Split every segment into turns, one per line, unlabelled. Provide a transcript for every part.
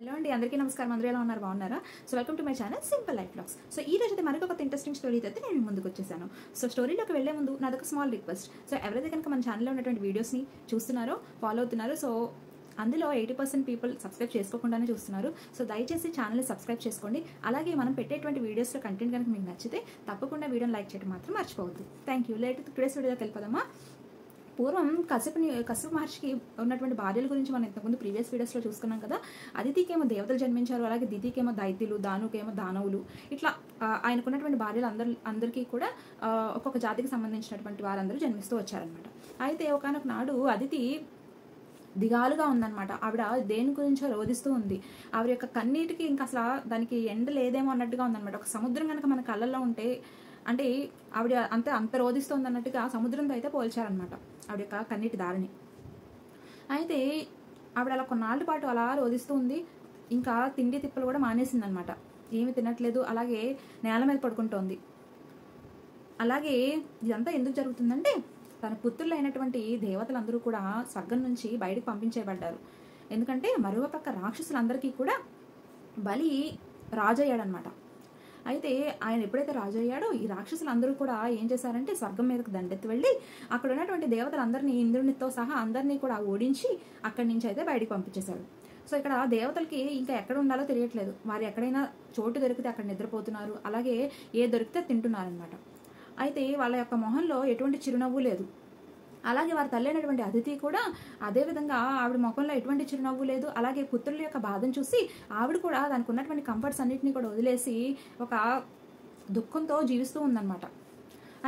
Hello అండి, అందరికీ నమస్కారం. అందరూ ఎలా ఉన్నారు? బాగున్నారా? So welcome to my channel simple life blogs. So ఈ రోజు అయితే మరొక కొత్త ఇంట్రెస్టింగ్ స్టోరీ అయితే నేను ముందుకు వచ్చేసాను. సో స్టోరీలోకి వెళ్లే ముందు నాదొక స్మాల్ రిక్వెస్ట్. సో ఎవరైతే కనుక మన ఛానల్లో ఉన్నటువంటి వీడియోస్ని చూస్తున్నారో, ఫాలో అవుతున్నారో, సో అందులో 80% పీపుల్ సబ్స్క్రైబ్ చేసుకోకుండానే చూస్తున్నారు. సో దయచేసి ఛానల్ని సబ్స్క్రైబ్ చేసుకోండి. అలాగే మనం పెట్టేటువంటి వీడియోస్లో కంటెంట్ కనుక మీకు నచ్చితే తప్పకుండా వీడియోని లైక్ చేయడం మాత్రం మర్చిపోవద్దు. Thank you. లేట్ టుడేస్ వీడియోకి వెళ్ళిపోదామా? పూర్వం కశ్యప మహర్షికి ఉన్నటువంటి భార్యల గురించి మనం ఇంతకుముందు ప్రీవియస్ వీడియోస్లో చూసుకున్నాం కదా. అదితికేమో దేవతలు జన్మించారు, అలాగే దితికేమో దైత్యులు, దానుకేమో దానవులు. ఇట్లా ఆయనకున్నటువంటి భార్యలు అందరికీ కూడా ఒక్కొక్క జాతికి సంబంధించినటువంటి వారందరూ జన్మిస్తూ వచ్చారనమాట. అయితే ఒకానొక నాడు అదితి దిగాలుగా ఉందన్నమాట. ఆవిడ దేని గురించో రోధిస్తూ ఉంది. ఆవిడ యొక్క కన్నీటికి ఇంకా అసలు దానికి ఎండ లేదేమో అన్నట్టుగా ఉందన్నమాట. ఒక సముద్రం కనుక మన కళ్ళల్లో ఉంటే, అంటే ఆవిడ అంత రోధిస్తుంది అన్నట్టుగా సముద్రంతో అయితే పోల్చారనమాట ఆవిడ యొక్క కన్నీటి దారిని. అయితే ఆవిడ అలా కొన్నాళ్ళ పాటు అలా రోధిస్తూ ఉంది. ఇంకా తిండి తిప్పలు కూడా మానేసింది అనమాట. ఏమి తినట్లేదు, అలాగే నేల మీద పడుకుంటోంది. అలాగే ఇదంతా ఎందుకు జరుగుతుందంటే, తన పుత్రులు అయినటువంటి దేవతలందరూ కూడా స్వర్గం నుంచి బయటకు పంపించేయబడ్డారు. ఎందుకంటే మరో పక్క రాక్షసులందరికీ కూడా బలి రాజు అయ్యాడనమాట. అయితే ఆయన ఎప్పుడైతే రాజు అయ్యాడో, ఈ రాక్షసులందరూ కూడా ఏం చేశారంటే స్వర్గం మీదకు దండెత్తి వెళ్ళి అక్కడ ఉన్నటువంటి దేవతలందరినీ, ఇంద్రునితో సహా అందరినీ కూడా ఓడించి అక్కడి నుంచి అయితే బయటికి పంపించేశాడు. సో ఇక్కడ దేవతలకి ఇంకా ఎక్కడ ఉండాలో తెలియట్లేదు. వారు ఎక్కడైనా చోటు దొరికితే అక్కడ నిద్రపోతున్నారు, అలాగే ఏ దొరికితే తింటున్నారనమాట. అయితే వాళ్ళ యొక్క మొహంలో ఎటువంటి చిరునవ్వు లేదు. అలాగే వారి తల్లి అయినటువంటి అదితి కూడా అదేవిధంగా ఆవిడ ముఖంలో ఎటువంటి చిరునవ్వు లేదు. అలాగే పుత్రుల యొక్క బాధను చూసి ఆవిడ కూడా దానికి ఉన్నటువంటి కంఫర్ట్స్ అన్నింటినీ కూడా వదిలేసి ఒక దుఃఖంతో జీవిస్తూ ఉందన్నమాట.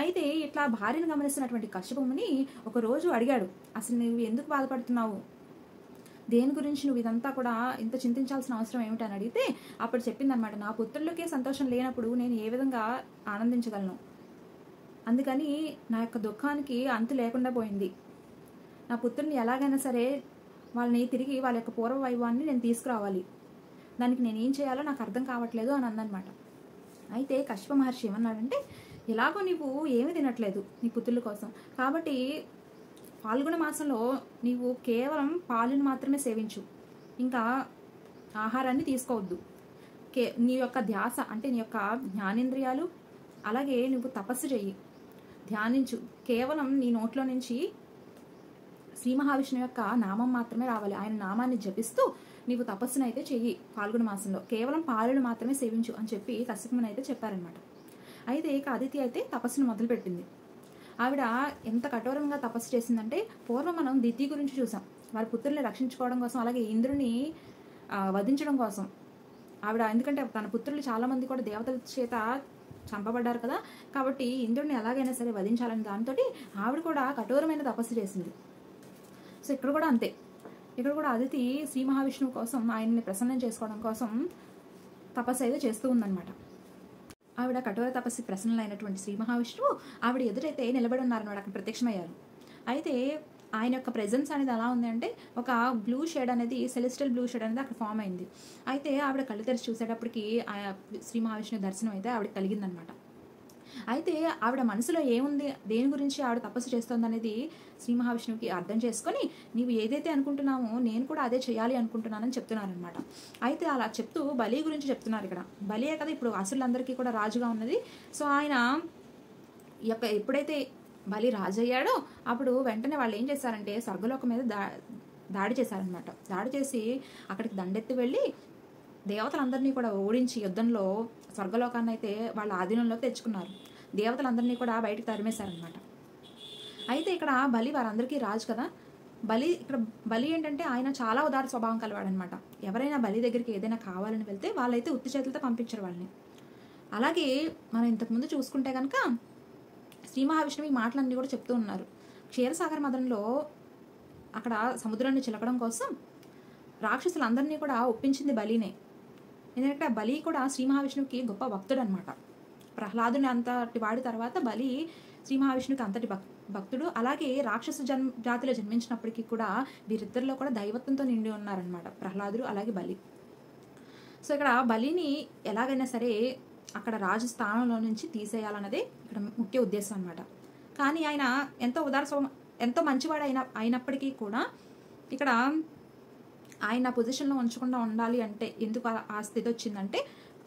అయితే ఇట్లా భార్యను గమనిస్తున్నటువంటి కశ్యపుని ఒక రోజు అడిగాడు, అసలు నువ్వు ఎందుకు బాధపడుతున్నావు, దేని గురించి నువ్వు ఇదంతా కూడా ఇంత చింతించాల్సిన అవసరం ఏమిటి అని అడిగితే అప్పుడు చెప్పిందనమాట, నా పుత్రులకే సంతోషం లేనప్పుడు నేను ఏ విధంగా ఆనందించగలను, అందుకని నా యొక్క దుఃఖానికి అంతు లేకుండా పోయింది. నా పుత్రుని ఎలాగైనా సరే వాళ్ళని తిరిగి వాళ్ళ యొక్క పూర్వ వైభవాన్ని నేను తీసుకురావాలి, దానికి నేను ఏం చేయాలో నాకు అర్థం కావట్లేదు అని అందనమాట. అయితే కశ్యప మహర్షి ఏమన్నాడంటే, ఎలాగో నీవు ఏమీ తినట్లేదు నీ పుత్రుల కోసం, కాబట్టి పాల్గొన మాసంలో నీవు కేవలం పాలుని మాత్రమే సేవించు, ఇంకా ఆహారాన్ని తీసుకోవద్దు. నీ యొక్క ధ్యాస అంటే నీ యొక్క జ్ఞానేంద్రియాలు, అలాగే నువ్వు తపస్సు చెయ్యి, ధ్యానించు. కేవలం నీ నోట్లో నుంచి శ్రీ మహావిష్ణువు యొక్క నామం మాత్రమే రావాలి. ఆయన నామాన్ని జపిస్తూ నీవు తపస్సును అయితే చెయ్యి. పాల్గొన మాసంలో కేవలం పాలను మాత్రమే సేవించు అని చెప్పి కశ్యపుని అయితే చెప్పారనమాట. అయితే ఇక అదితి అయితే తపస్సును మొదలుపెట్టింది. ఆవిడ ఎంత కఠోరంగా తపస్సు చేసిందంటే, పూర్వం మనం దితి గురించి చూసాం. వారి పుత్రుల్ని రక్షించుకోవడం కోసం, అలాగే ఇంద్రుని వధించడం కోసం ఆవిడ, ఎందుకంటే తన పుత్రులు చాలా మంది కూడా దేవతల చేత చంపబడ్డారు కదా, కాబట్టి ఇంద్రుడిని ఎలాగైనా సరే వధించాలని దాంతో ఆవిడ కూడా కఠోరమైన తపస్సు చేసింది. సో ఇక్కడ కూడా అంతే. ఇక్కడ కూడా అదితి శ్రీ మహావిష్ణువు కోసం, ఆయన్ని ప్రసన్నం చేసుకోవడం కోసం తపస్సు అయితే చేస్తూ ఉందన్నమాట. ఆవిడ కఠోర తపస్సు ప్రసన్నులైనటువంటి శ్రీ మహావిష్ణువు ఆవిడ ఎదురైతే నిలబడి ఉన్నారన్నమాట, అక్కడ ప్రత్యక్షమయ్యారు. అయితే ఆయన యొక్క ప్రెజెన్స్ అనేది ఎలా ఉంది అంటే, ఒక బ్లూ షేడ్ అనేది, సెలెస్టియల్ బ్లూ షేడ్ అనేది అక్కడ ఫామ్ అయింది. అయితే ఆవిడ కళ్ళు తెరిచి చూసేటప్పటికి శ్రీ మహావిష్ణువు దర్శనం అయితే ఆవిడ కలిగిందనమాట. అయితే ఆవిడ మనసులో ఏముంది, దేని గురించి ఆవిడ తపస్సు చేస్తుంది అనేది శ్రీ మహావిష్ణువుకి అర్థం చేసుకొని, నీవు ఏదైతే అనుకుంటున్నావో నేను కూడా అదే చేయాలి అనుకుంటున్నానని చెప్తున్నారనమాట. అయితే అలా చెప్తూ బలి గురించి చెప్తున్నారు. ఇక్కడ బలియే కదా ఇప్పుడు అసురులందరికీ కూడా రాజుగా ఉన్నది. సో ఆయన యొక్క ఎప్పుడైతే బలి రాజు అయ్యాడో అప్పుడు వెంటనే వాళ్ళు ఏం చేశారంటే స్వర్గలోకం మీద దాడి చేశారనమాట. దాడి చేసి అక్కడికి దండెత్తి వెళ్ళి దేవతలందరినీ కూడా ఓడించి యుద్ధంలో స్వర్గలోకాన్ని అయితే వాళ్ళ ఆధీనంలోకి తెచ్చుకున్నారు. దేవతలందరినీ కూడా బయటకు తరిమేశారనమాట. అయితే ఇక్కడ బలి వారందరికీ రాజు కదా. ఇక్కడ బలి ఏంటంటే ఆయన చాలా ఉదార స్వభావం కలవాడనమాట. ఎవరైనా బలి దగ్గరికి ఏదైనా కావాలని వెళ్తే వాళ్ళైతే ఉత్తి చేతులతో పంపించారు వాళ్ళని. అలాగే మనం ఇంతకుముందు చూసుకుంటే కనుక శ్రీ మహావిష్ణువు ఈ మాటలన్నీ కూడా చెప్తూ ఉన్నారు. క్షీరసాగర మదనంలో అక్కడ సముద్రాన్ని చిలకడం కోసం రాక్షసులందరినీ కూడా ఒప్పించింది బలినే. ఎందుకంటే బలి కూడా శ్రీ మహావిష్ణువుకి గొప్ప భక్తుడు అనమాట. ప్రహ్లాదుని అంతటి వాడి తర్వాత బలి శ్రీ మహావిష్ణువుకి అంతటి భక్తుడు. అలాగే రాక్షస జాతిలో జన్మించినప్పటికీ కూడా వీరిద్దరిలో కూడా దైవత్వంతో నిండి ఉన్నారనమాట, ప్రహ్లాదుడు అలాగే బలి. సో ఇక్కడ బలిని ఎలాగైనా సరే అక్కడ రాజు స్థానంలో నుంచి తీసేయాలన్నదే ఇక్కడ ముఖ్య ఉద్దేశం అనమాట. కానీ ఆయన ఎంతో మంచివాడు అయినప్పటికీ కూడా ఇక్కడ ఆయన పొజిషన్లో ఉంచకుండా ఉండాలి అంటే ఎందుకు ఆ స్థితి వచ్చిందంటే,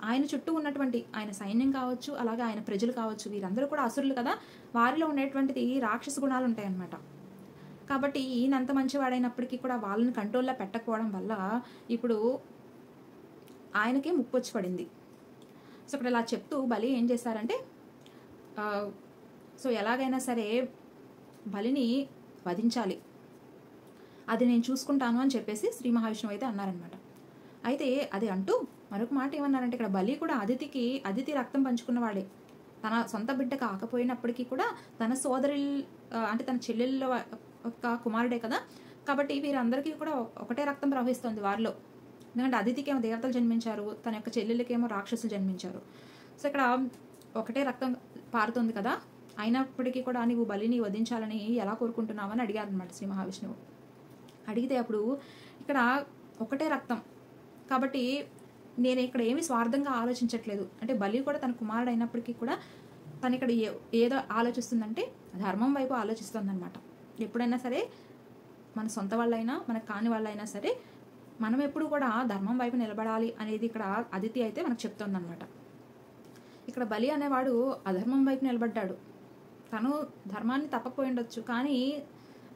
ఆయన చుట్టూ ఉన్నటువంటి ఆయన సైన్యం కావచ్చు, అలాగే ఆయన ప్రజలు కావచ్చు, వీరందరూ కూడా అసురులు కదా, వారిలో ఉండేటువంటిది రాక్షస గుణాలు ఉంటాయన్నమాట. కాబట్టి ఈయన అంత మంచివాడైనప్పటికీ కూడా వాళ్ళని కంట్రోల్లో పెట్టకపోవడం వల్ల ఇప్పుడు ఆయనకే ముప్పు వచ్చి పడింది. సో ఇక్కడ ఇలా చెప్తూ బలి ఏం చేశారంటే, సో ఎలాగైనా సరే బలిని వధించాలి, అది నేను చూసుకుంటాను అని చెప్పేసి శ్రీ మహావిష్ణువు అయితే అన్నారనమాట. అయితే అది అంటూ మరొక మాట ఏమన్నారంటే, ఇక్కడ బలి కూడా అదితి రక్తం పంచుకున్నవాడే, తన సొంత బిడ్డ కాకపోయినప్పటికీ కూడా తన సోదరి అంటే తన చెల్లెళ్ళ ఒక కుమారుడే కదా, కాబట్టి వీరందరికీ కూడా ఒకటే రక్తం ప్రవహిస్తుంది వారిలో. ఎందుకంటే అదితికేమో దేవతలు జన్మించారు, తన యొక్క చెల్లెళ్ళకేమో రాక్షసులు జన్మించారు. సో ఇక్కడ ఒకటే రక్తం పారుతుంది కదా, అయినప్పటికీ కూడా నువ్వు బలిని వధించాలని ఎలా కోరుకుంటున్నావని అడిగారు అనమాట శ్రీ మహావిష్ణువు. అడిగితే అప్పుడు ఇక్కడ ఒకటే రక్తం కాబట్టి నేను ఇక్కడ ఏమి స్వార్థంగా ఆలోచించట్లేదు, అంటే బలి కూడా తన కుమారుడు అయినప్పటికీ కూడా తను ఇక్కడ ఏదో ఆలోచిస్తుందంటే ధర్మం వైపు ఆలోచిస్తుంది అనమాట. ఎప్పుడైనా సరే మన సొంత వాళ్ళైనా మనకు కాని వాళ్ళైనా సరే మనం ఎప్పుడు కూడా ధర్మం వైపు నిలబడాలి అనేది ఇక్కడ అదితి అయితే మనకు చెప్తుంది అనమాట. ఇక్కడ బలి అనేవాడు అధర్మం వైపు నిలబడ్డాడు. తను ధర్మాన్ని తప్పకపోయి ఉండొచ్చు, కానీ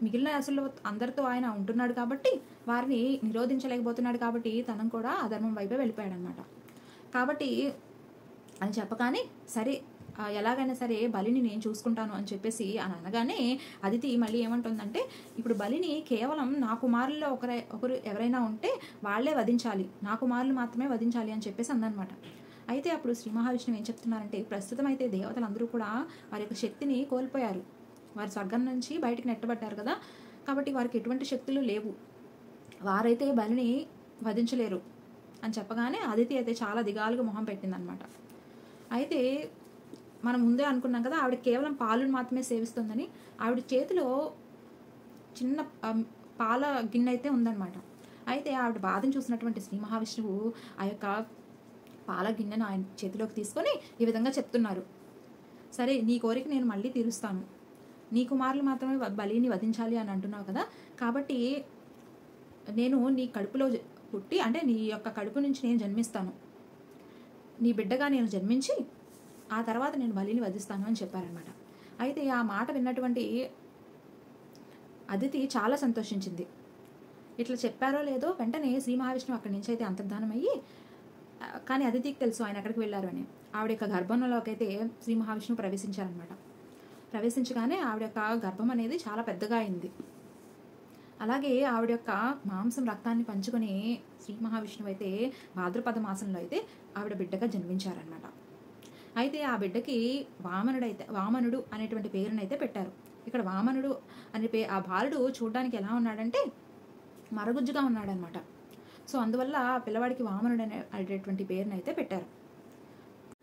మిగిలిన అసలు అందరితో ఆయన ఉంటున్నాడు కాబట్టి వారిని నిరోధించలేకపోతున్నాడు, కాబట్టి తను కూడా అధర్మం వైపే వెళ్ళిపోయాడు అనమాట. కాబట్టి అని చెప్పగానే సరే ఎలాగైనా సరే బలిని నేను చూసుకుంటాను అని చెప్పేసి అని అనగానే అదితి మళ్ళీ ఏమంటుందంటే, ఇప్పుడు బలిని కేవలం నా కుమారుల్లో ఒకరు ఎవరైనా ఉంటే వాళ్ళే వధించాలి, నా కుమారులు మాత్రమే వధించాలి అని చెప్పేసి అందనమాట. అయితే అప్పుడు శ్రీ మహావిష్ణువు ఏం చెప్తున్నారంటే, ప్రస్తుతం అయితే దేవతలందరూ కూడా వారి యొక్క శక్తిని కోల్పోయారు, వారి స్వర్గం నుంచి బయటికి నెట్టబడ్డారు కదా, కాబట్టి వారికి ఎటువంటి శక్తులు లేవు, వారైతే బలిని వధించలేరు అని చెప్పగానే అదితి అయితే చాలా దిగాలుగా మొహం పెట్టిందనమాట. అయితే మనం ముందే అనుకున్నాం కదా, ఆవిడ కేవలం పాలను మాత్రమే సేవిస్తుందని. ఆవిడ చేతిలో చిన్న పాల గిన్నె అయితే ఉందన్నమాట. అయితే ఆవిడ బాధను చూసినటువంటి శ్రీ మహావిష్ణువు ఆ యొక్క పాల గిన్నెను ఆయన చేతిలోకి తీసుకొని ఈ విధంగా చెప్తున్నారు, సరే నీ కోరిక నేను మళ్ళీ తీరుస్తాను, నీ కుమారులు మాత్రమే బలిని వధించాలి అని అంటున్నావు కదా, కాబట్టి నేను నీ కడుపులో పుట్టి, అంటే నీ యొక్క కడుపు నుంచి నేను జన్మిస్తాను, నీ బిడ్డగా నేను జన్మించి ఆ తర్వాత నేను బలిని వధిస్తాను అని చెప్పారనమాట. అయితే ఆ మాట విన్నటువంటి అదితి చాలా సంతోషించింది. ఇట్లా చెప్పారో లేదో వెంటనే శ్రీ మహావిష్ణువు అక్కడి నుంచి అయితే అంతర్ధానం అయ్యి, కానీ అదితికి తెలుసు ఆయన ఎక్కడికి వెళ్ళారు అని. ఆవిడ యొక్క గర్భంలోకి అయితే శ్రీ మహావిష్ణువు ప్రవేశించారనమాట. ప్రవేశించగానే ఆవిడ యొక్క గర్భం అనేది చాలా పెద్దగా అయింది. అలాగే ఆవిడ యొక్క మాంసం రక్తాన్ని పంచుకొని శ్రీ మహావిష్ణువు అయితే భాద్రపద మాసంలో అయితే ఆవిడ బిడ్డగా జన్మించారనమాట. అయితే ఆ బిడ్డకి వామనుడు అనేటువంటి పేరునైతే పెట్టారు. ఇక్కడ వామనుడు అనే ఆ బాలుడు చూడడానికి ఎలా ఉన్నాడంటే మరగుజ్జుగా ఉన్నాడనమాట. సో అందువల్ల పిల్లవాడికి వామనుడు అనేటువంటి పేరునైతే పెట్టారు.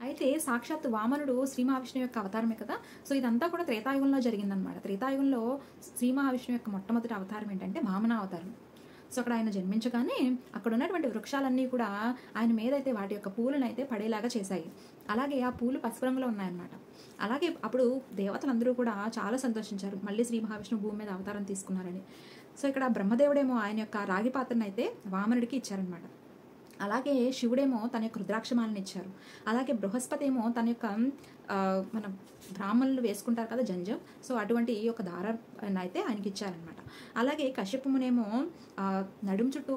అయితే సాక్షాత్ వామనుడు శ్రీ మహావిష్ణువు యొక్క అవతారమే కదా. సో ఇదంతా కూడా త్రేతాయుగంలో జరిగిందనమాట. త్రేతాయుగంలో శ్రీ మహావిష్ణువు యొక్క మొట్టమొదటి అవతారం ఏంటంటే వామన అవతారం. సో అక్కడ ఆయన జన్మించగానే అక్కడ ఉన్నటువంటి వృక్షాలన్నీ కూడా ఆయన మీద అయితే వాటి యొక్క పూలను అయితే పడేలాగా చేశాయి. అలాగే ఆ పూలు పసుపు రంగులో ఉన్నాయన్నమాట. అలాగే అప్పుడు దేవతలందరూ కూడా చాలా సంతోషించారు, మళ్ళీ శ్రీ మహావిష్ణువు భూమి మీద అవతారం తీసుకున్నారని. సో ఇక్కడ బ్రహ్మదేవుడేమో ఆయన యొక్క రాగి పాత్రను అయితే వామనుడికి ఇచ్చారనమాట. అలాగే శివుడేమో తన యొక్క రుద్రాక్షమాలను ఇచ్చారు. అలాగే బృహస్పతి ఏమో తన యొక్క మన బ్రాహ్మణులు వేసుకుంటారు కదా జంజం, సో అటువంటి ఈ యొక్క దారాన్ని అయితే ఆయనకి ఇచ్చారనమాట. అలాగే కశ్యపుమునేమో నడుము చుట్టూ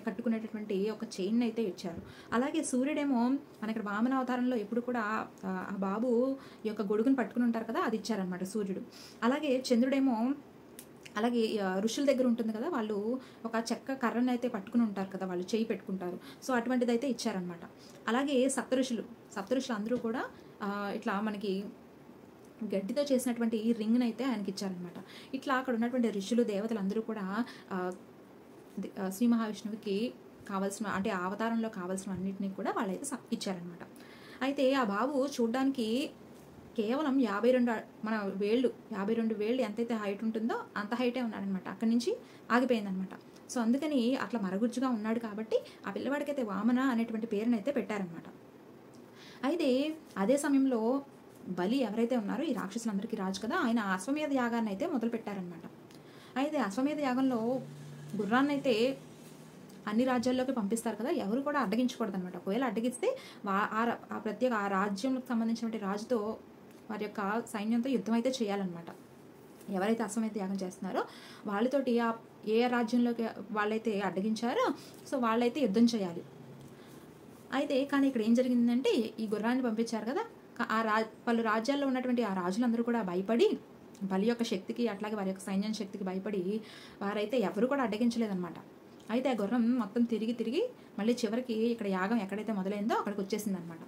కట్టుకునేటటువంటి ఒక చైన్ అయితే ఇచ్చారు. అలాగే సూర్యుడేమో మన ఇక్కడ వామన అవతారంలో ఎప్పుడు కూడా ఆ బాబు ఈ యొక్క గొడుగును పట్టుకుని ఉంటారు కదా, అది ఇచ్చారనమాట సూర్యుడు. అలాగే చంద్రుడేమో అలాగే ఋషుల దగ్గర ఉంటుంది కదా, వాళ్ళు ఒక చెక్క కర్రను అయితే పట్టుకుని ఉంటారు కదా, వాళ్ళు చేయి పెట్టుకుంటారు, సో అటువంటిది అయితే ఇచ్చారనమాట. అలాగే సప్తఋషులు అందరూ కూడా ఇట్లా మనకి గడ్డితో చేసినటువంటి ఈ రింగ్ని అయితే ఆయనకి ఇచ్చారనమాట. ఇట్లా అక్కడ ఉన్నటువంటి ఋషులు దేవతలు అందరూ కూడా శ్రీ మహావిష్ణువుకి కావాల్సిన, అంటే ఆ అవతారంలో కావాల్సిన అన్నింటినీ కూడా వాళ్ళైతే ఇచ్చారనమాట. అయితే ఆ బాబు చూడ్డానికి కేవలం 52 వేళ్ళు ఎంతైతే హైట్ ఉంటుందో అంత హైటే ఉన్నాడనమాట. అక్కడి నుంచి ఆగిపోయిందనమాట. సో అందుకని అట్లా మరగుజ్జుగా ఉన్నాడు కాబట్టి ఆ పిల్లవాడికైతే వామన అనేటువంటి పేరునైతే పెట్టారనమాట. అయితే అదే సమయంలో బలి ఎవరైతే ఉన్నారో ఈ రాక్షసులందరికీ రాజు కదా, ఆయన అశ్వమేధ యాగాన్ని అయితే మొదలు పెట్టారనమాట. అయితే అశ్వమేధ యాగంలో గుర్రాన్నైతే అన్ని రాజ్యాల్లోకి పంపిస్తారు కదా, ఎవరు కూడా అడ్డగించకూడదు అనమాట. ఒకవేళ అడ్డగిస్తే ఆ ప్రత్యేక ఆ రాజ్యంకి సంబంధించినటువంటి రాజుతో వారి యొక్క సైన్యంతో యుద్ధం అయితే చేయాలన్నమాట. ఎవరైతే అశ్వమేధ యాగం చేస్తున్నారో వాళ్ళతోటి ఏ రాజ్యంలోకి వాళ్ళైతే అడ్డగించారో సో వాళ్ళైతే యుద్ధం చేయాలి. అయితే కానీ ఇక్కడ ఏం జరిగిందంటే ఈ గుర్రాన్ని పంపించారు కదా, పలు రాజ్యాల్లో ఉన్నటువంటి ఆ రాజులందరూ కూడా భయపడి బలి యొక్క శక్తికి అట్లాగే వారి యొక్క సైన్యం శక్తికి భయపడి వారైతే ఎవరు కూడా అడ్డగించలేదన్నమాట. అయితే ఆ గుర్రం మొత్తం తిరిగి మళ్ళీ చివరికి ఇక్కడ యాగం ఎక్కడైతే మొదలైందో అక్కడికి వచ్చేసింది అనమాట.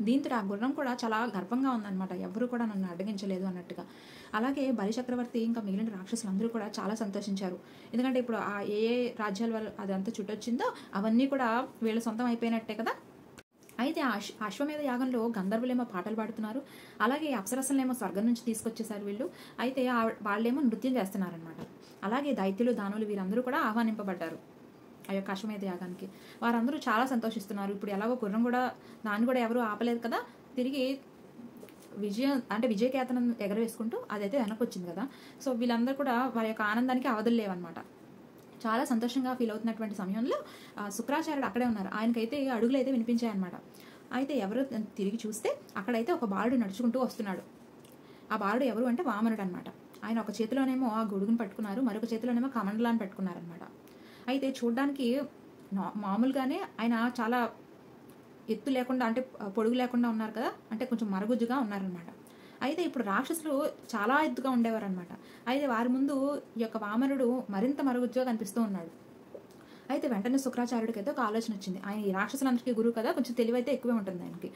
దీంతో ఆ గుర్రం కూడా చాలా గర్వంగా ఉందన్నమాట, ఎవరు కూడా నన్ను అడ్డగించలేదు అన్నట్టుగా. అలాగే బలి చక్రవర్తి ఇంకా మిగిలిన రాక్షసులందరూ కూడా చాలా సంతోషించారు. ఎందుకంటే ఇప్పుడు ఆ ఏ రాజ్యాల వల్ల అదంతా చుట్టొచ్చిందో అవన్నీ కూడా వీళ్ళ సొంతం అయిపోయినట్టే కదా. అయితే అశ్వమేధ యాగంలో గంధర్వులేమో పాటలు పాడుతున్నారు, అలాగే అప్సరసలనేమో స్వర్గం నుంచి తీసుకొచ్చేసారు వీళ్ళు. అయితే వాళ్ళేమో నృత్యం చేస్తున్నారనమాట. అలాగే దైత్యులు దానులు వీరందరూ కూడా ఆహ్వానింపబడ్డారు ఆ యొక్క అశ్వమేధ యాగానికి. వారందరూ చాలా సంతోషిస్తున్నారు. ఇప్పుడు ఎలాగో గుర్రం కూడా దాన్ని కూడా ఎవరు ఆపలేదు కదా, తిరిగి విజయకేతనం ఎగరవేసుకుంటూ అదైతే వెనక్కి వచ్చింది కదా. సో వీళ్ళందరూ కూడా వారి యొక్క ఆనందానికి అవధులు లేవన్నమాట. చాలా సంతోషంగా ఫీల్ అవుతున్నటువంటి సమయంలో శుక్రాచార్యుడు అక్కడే ఉన్నారు. ఆయనకైతే అడుగులు అయితే వినిపించాయన్నమాట. అయితే ఎవరు తిరిగి చూస్తే అక్కడైతే ఒక బాలుడు నడుచుకుంటూ వస్తున్నాడు. ఆ బాలుడు ఎవరు అంటే వామనుడు అనమాట. ఆయన ఒక చేతిలోనేమో ఆ గొడుగును పట్టుకున్నారు, మరొక చేతిలోనేమో కమండలాన్ని పెట్టుకున్నారనమాట. అయితే చూడడానికి మామూలుగానే ఆయన చాలా ఎత్తు లేకుండా అంటే పొడుగు లేకుండా ఉన్నారు కదా, అంటే కొంచెం మరుగుజ్జుగా ఉన్నారనమాట. అయితే ఇప్పుడు రాక్షసులు చాలా ఎత్తుగా ఉండేవారు అనమాట. అయితే వారి ముందు ఈ యొక్క వామనుడు మరింత మరుగుజ్జుగా కనిపిస్తూ ఉన్నాడు. అయితే వెంటనే శుక్రాచార్యుడికి అయితే ఒక ఆలోచన వచ్చింది. ఆయన ఈ రాక్షసులందరికీ గురువు కదా, కొంచెం తెలివైతే ఎక్కువే ఉంటుంది ఆయనకి.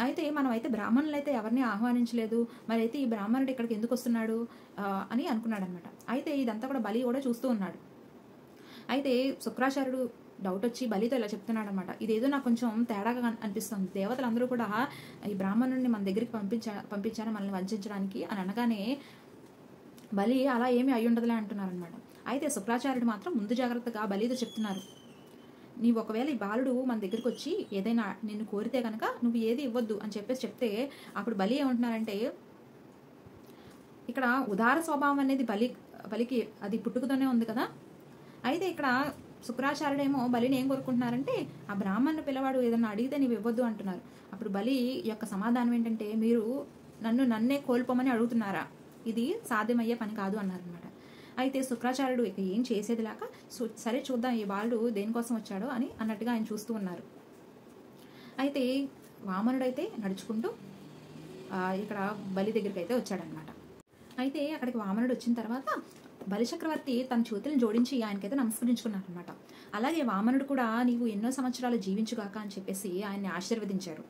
అయితే మనం అయితే బ్రాహ్మణులు అయితే ఎవరిని ఆహ్వానించలేదు, మరి అయితే ఈ బ్రాహ్మణుడు ఇక్కడికి ఎందుకు వస్తున్నాడు అని అనుకున్నాడు అనమాట. అయితే ఇదంతా కూడా బలి కూడా చూస్తూ ఉన్నాడు. అయితే శుక్రాచార్యుడు డౌట్ వచ్చి బలితో ఇలా చెప్తున్నాడు అనమాట, ఇదేదో నాకు కొంచెం తేడాగా అనిపిస్తుంది. దేవతలందరూ కూడా ఈ బ్రాహ్మణుడిని మన దగ్గరికి పంపించారు మనల్ని వంచడానికి అని అనగానే బలి అలా ఏమీ అయి ఉండదులే అంటున్నారనమాట. అయితే శుక్రాచార్యుడు మాత్రం ముందు జాగ్రత్తగా బలితో చెప్తున్నారు, నీవు ఒకవేళ ఈ బాలుడు మన దగ్గరికి వచ్చి ఏదైనా నిన్ను కోరితే కనుక నువ్వు ఏది ఇవ్వద్దు అని చెప్తే అప్పుడు బలి ఏమంటున్నారంటే, ఇక్కడ ఉదార స్వభావం అనేది బలికి అది పుట్టుకతోనే ఉంది కదా. అయితే ఇక్కడ శుక్రాచార్యుడేమో బలిని ఏం కోరుకుంటున్నారంటే, ఆ బ్రాహ్మణుని పిల్లవాడు ఏదన్నా అడిగితే నీవు ఇవ్వద్దు అంటున్నారు. అప్పుడు బలి యొక్క సమాధానం ఏంటంటే, మీరు నన్నే కోల్పోమని అడుగుతున్నారా, ఇది సాధ్యమయ్యే పని కాదు అన్నారనమాట. అయితే శుక్రాచార్యుడు ఇక ఏం చేసేది లేక సరే చూద్దాం ఈ బాలుడు దేనికోసం వచ్చాడో అని అన్నట్టుగా ఆయన చూస్తూ ఉన్నారు. అయితే వామనుడైతే నడుచుకుంటూ ఇక్కడ బలి దగ్గరికి అయితే వచ్చాడనమాట. అయితే అక్కడికి వామనుడు వచ్చిన తర్వాత బలిచక్రవర్తి తన చేతులను జోడించి ఆయనకైతే నమస్కరించుకున్నారనమాట. అలాగే వామనుడు కూడా నీవు ఎన్నో సంవత్సరాలు జీవించుగాక అని చెప్పేసి ఆయన్ని ఆశీర్వదించారు.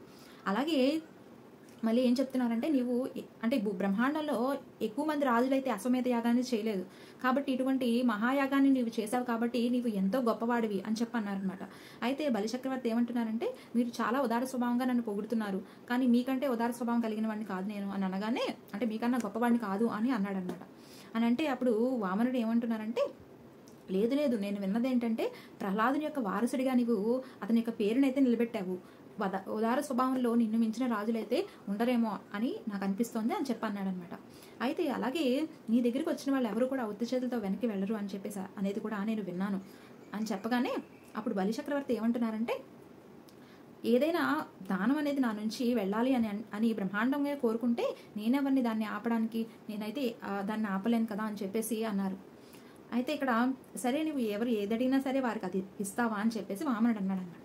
అలాగే మళ్ళీ ఏం చెప్తున్నారంటే, నీవు అంటే బ్రహ్మాండంలో ఎక్కువ మంది రాజులైతే అశ్వమేధ యాగాన్ని చేయలేదు కాబట్టి ఇటువంటి మహాయాగాన్ని నీవు చేశావు కాబట్టి నీవు ఎంతో గొప్పవాడివి అని చెప్పన్నారనమాట. అయితే బలిచక్రవర్తి ఏమంటున్నారంటే, మీరు చాలా ఉదార స్వభావంగా నన్ను పొగుడుతున్నారు, కానీ మీకంటే ఉదార స్వభావం కలిగిన వాడిని కాదు నేను అని అనగానే, అంటే మీకన్నా గొప్పవాడిని కాదు అని అన్నాడనమాట. అని అంటే అప్పుడు వామనుడు ఏమంటున్నారంటే, లేదు నేను విన్నది ఏంటంటే, ప్రహ్లాదుని యొక్క వారసుడిగా నీవు అతని యొక్క పేరునైతే నిలబెట్టావు, ఉదార స్వభావంలో నిన్ను మించిన రాజులైతే ఉండరేమో అని నాకు అనిపిస్తోంది అని చెప్పన్నాడనమాట. అయితే అలాగే నీ దగ్గరికి వచ్చిన వాళ్ళు ఎవరు కూడా ఉత్తి చేతులతో వెనక్కి వెళ్ళరు అని చెప్పేసి అనేది కూడా నేను విన్నాను అని చెప్పగానే అప్పుడు బలిచక్రవర్తి ఏమంటున్నారంటే, ఏదైనా దానం అనేది నా నుంచి వెళ్ళాలి అని బ్రహ్మాండంగా కోరుకుంటే నేనెవరిని దాన్ని ఆపడానికి, నేనైతే దాన్ని ఆపలేను కదా అని చెప్పేసి అన్నారు. అయితే ఇక్కడ సరే నువ్వు ఎవరు ఏదడిగినా సరే వారికి అది ఇస్తావా అని చెప్పేసి వామనుడు అన్నాడు అన్నమాట.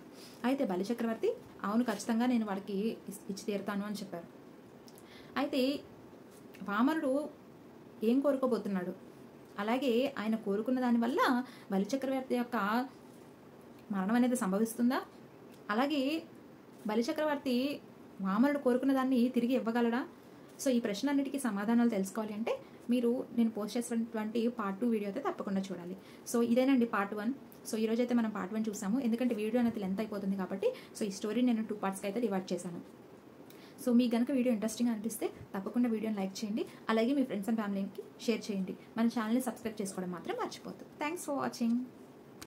అయితే బలిచక్రవర్తి అవును ఖచ్చితంగా నేను వాళ్ళకి ఇచ్చి తీరుతాను అని చెప్పారు. అయితే వామనుడు ఏం కోరుకోబోతున్నాడు, అలాగే ఆయన కోరుకున్న దానివల్ల బలిచక్రవర్తి యొక్క మరణం అనేది సంభవిస్తుందా, అలాగే బలిచక్రవర్తి వామనుడు కోరుకున్న దాన్ని తిరిగి ఇవ్వగలడా? సో ఈ ప్రశ్నలన్నిటికీ సమాధానాలు తెలుసుకోవాలి అంటే మీరు నేను పోస్ట్ చేసినటువంటి పార్ట్ 2 వీడియో అయితే తప్పకుండా చూడాలి. సో ఇదేనండి పార్ట్ 1. సో ఈ రోజు అయితే మనం పార్ట్ 1 చూసాము, ఎందుకంటే వీడియో అనేది లెంత్ అయిపోతుంది కాబట్టి. సో ఈ స్టోరీ నేను 2 పార్ట్స్కి అయితే డివైడ్ చేశాను. సో మీకు కనుక వీడియో ఇంట్రెస్టింగ్ అనిపిస్తే తప్పకుండా వీడియోని లైక్ చేయండి, అలాగే మీ ఫ్రెండ్స్ అండ్ ఫ్యామిలీకి షేర్ చేయండి. మన ఛానల్ని సబ్స్క్రైబ్ చేసుకోవడం మాత్రం మర్చిపోద్దు. Thanks for watching.